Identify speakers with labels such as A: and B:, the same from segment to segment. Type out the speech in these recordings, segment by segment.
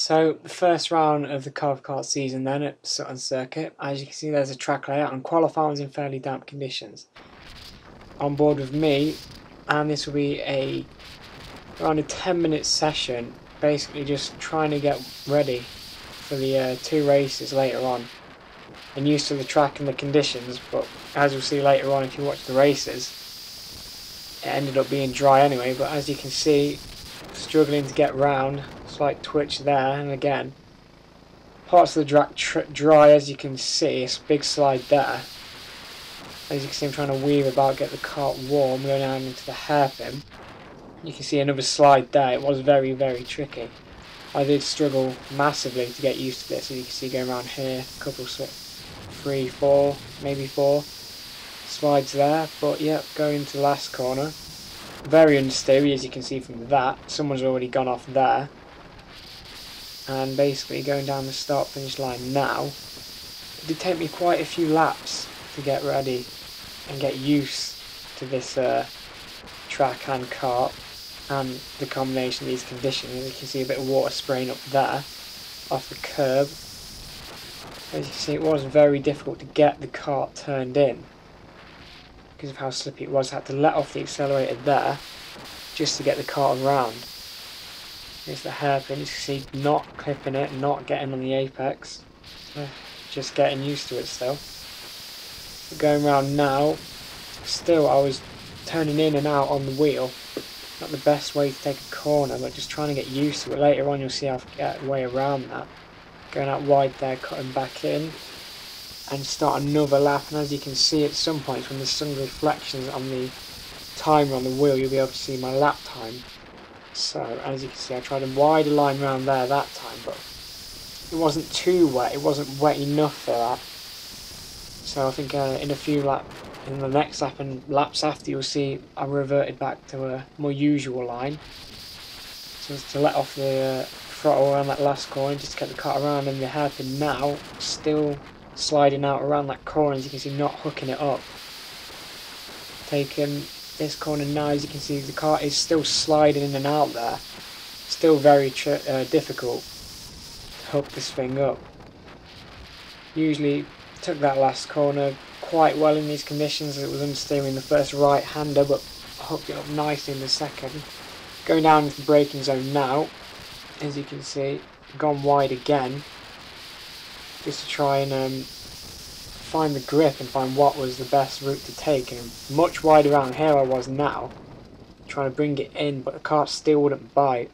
A: So the first round of the Covkart season then at Sutton Circuit, as you can see there's a track layout and qualifying was in fairly damp conditions. On board with me, and this will be around a 10-minute session, basically just trying to get ready for the two races later on. And used to the track and the conditions, but as you'll see later on if you watch the races, it ended up being dry anyway, but as you can see, struggling to get round, slight twitch there, and again, parts of the track dry as you can see, it's a big slide there. As you can see I'm trying to weave about, get the cart warm, going down into the hairpin. You can see another slide there, it was very, very tricky. I did struggle massively to get used to this, as you can see going around here, a couple, 3, 4, maybe 4 slides there, but yep, going to the last corner. Very understeery as you can see from that, someone's already gone off there. And basically going down the start finish line now. It did take me quite a few laps to get ready and get used to this track and kart and the combination of these conditions. As you can see a bit of water spraying up there off the curb. As you can see it was very difficult to get the kart turned in because of how slippy it was. I had to let off the accelerator there just to get the kart around. Here's the hairpin, you can see not clipping it, not getting on the apex. Just getting used to it still. But going around now, still I was turning in and out on the wheel. Not the best way to take a corner, but just trying to get used to it. Later on you'll see how to get a way around that. Going out wide there, cutting back in, and start another lap. And as you can see at some points when there's some reflections on the timer on the wheel, you'll be able to see my lap time. So as you can see I tried a wider line around there that time, but it wasn't too wet, it wasn't wet enough for that. So I think in the next lap and laps after you'll see I reverted back to a more usual line. So to let off the throttle around that last corner just to get the car around, and the hairpin now still sliding out around that corner, as you can see not hooking it up. Taking this corner now, as you can see the car is still sliding in and out there. Still very difficult to hook this thing up. Usually took that last corner quite well in these conditions. It was understeering the first right hander, but hooked it up nicely in the second. Going down into the braking zone now, as you can see, gone wide again just to try and find the grip and find what was the best route to take, and much wider around here I was now, trying to bring it in, but the cart still wouldn't bite.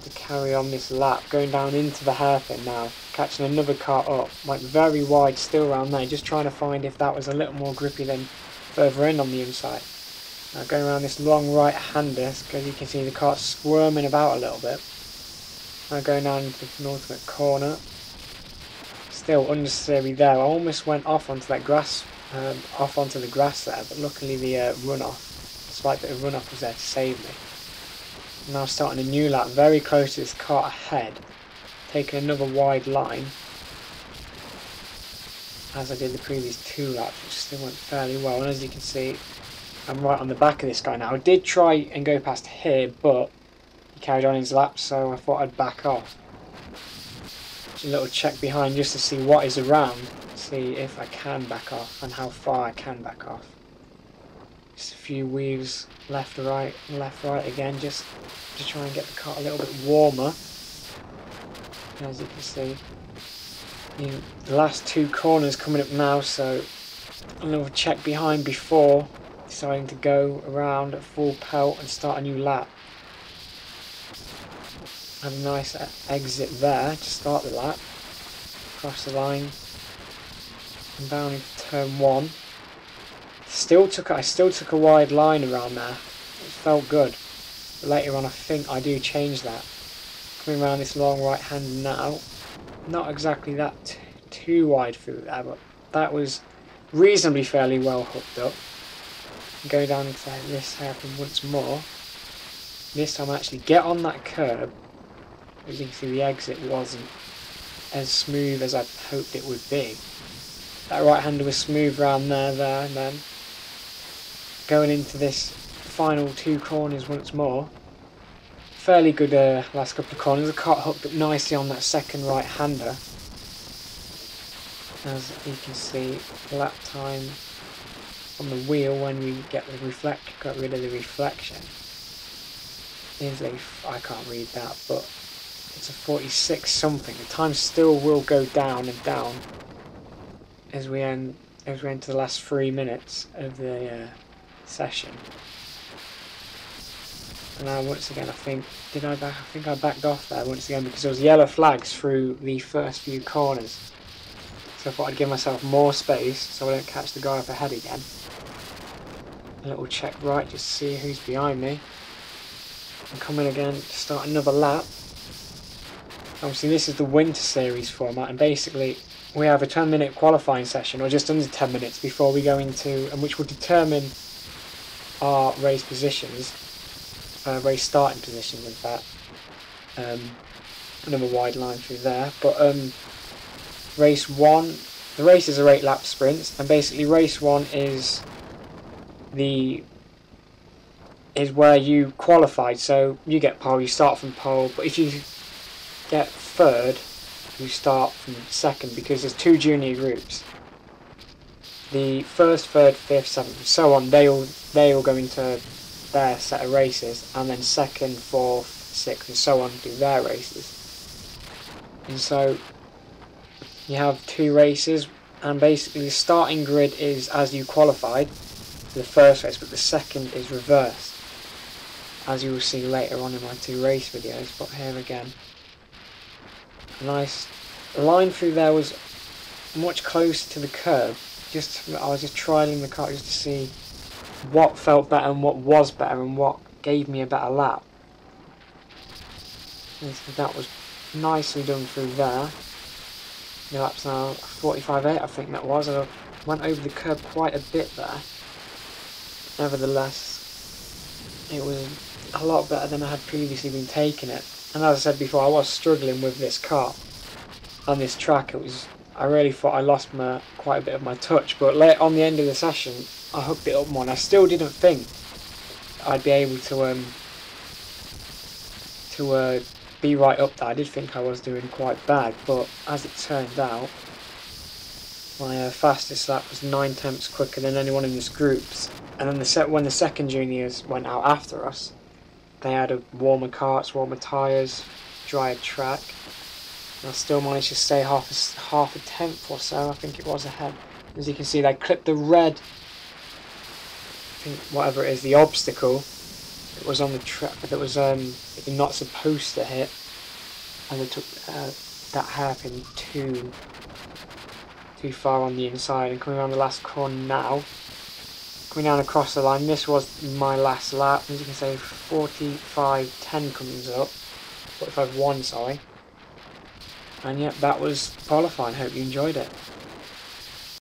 A: To carry on this lap, going down into the hairpin now, catching another cart up, went very wide still around there, just trying to find if that was a little more grippy than further in on the inside. Now going around this long right hander, because you can see the cart squirming about a little bit. Now going down into the penultimate corner. Still understeery there. I almost went off onto that grass, onto the grass there, but luckily the slight bit of runoff was there to save me. Now starting a new lap, very close to this cart ahead, taking another wide line, as I did the previous 2 laps, which still went fairly well. And as you can see, I'm right on the back of this guy now. I did try and go past here, but he carried on his lap, so I thought I'd back off. A little check behind just to see what is around, see if I can back off and how far I can back off. Just a few weaves left to right, left right again, just to try and get the cart a little bit warmer. And as you can see, the last 2 corners coming up now, so a little check behind before deciding to go around at full pelt and start a new lap. Had a nice exit there to start the lap, across the line, and down into turn 1. I still took a wide line around there. It felt good, but later on I think I do change that. Coming around this long right hand now, not exactly that too wide through there, but that was reasonably fairly well hooked up. And go down into this hairpin once more. This time I actually get on that curb. As you can see, the exit wasn't as smooth as I hoped it would be. That right hander was smooth around there, and then going into this final 2 corners once more. fairly good last couple of corners. The car hooked up nicely on that second right-hander. As you can see, lap time on the wheel when we got rid of the reflection is I can't read that, but it's a 46 something. The time still will go down and down as we enter the last 3 minutes of the session. And now once again, I think I backed off there once again because there was yellow flags through the first few corners. So I thought I'd give myself more space so I don't catch the guy up ahead again. A little check right just to see who's behind me. And come in again to start another lap. Obviously this is the winter series format, and basically we have a 10-minute qualifying session, or just under 10 minutes before we go into, and which will determine our race positions, race starting positions in fact. Another wide line through there, but race 1, the races are 8 lap sprints, and basically race 1 is where you qualified, so you get pole, you start from pole, but if you get third, you start from second, because there's 2 junior groups. The first, third, fifth, seventh, and so on, they all go into their set of races, and then second, fourth, sixth, and so on do their races. And so you have 2 races, and basically the starting grid is as you qualified for the first race, but the second is reversed, as you will see later on in my 2 race videos. But here again, a nice line through there was much closer to the curb. I was just trialling the car just to see what felt better and what was better and what gave me a better lap. And so that was nicely done through there. The lap's now 45.8, I think that was. I went over the curb quite a bit there. Nevertheless, it was a lot better than I had previously been taking it. And as I said before, I was struggling with this car on this track. I really thought I lost quite a bit of my touch, but late on the end of the session, I hooked it up more. And I still didn't think I'd be able to be right up there. I did think I was doing quite bad, but as it turned out, my fastest lap was 9 tenths quicker than anyone in this groups. And then when the second juniors went out after us, they had warmer karts, warmer tyres, drier track. And I still managed to stay half a tenth or so, I think it was, ahead. As you can see, they clipped the red, I think whatever it is, the obstacle that was on the track that was you're not supposed to hit, and they took that hairpin too far on the inside. And coming around the last corner now, coming down across the line, this was my last lap. As you can see, 45.10 comes up, 45.1, sorry. And yep, that was qualifying. Hope you enjoyed it.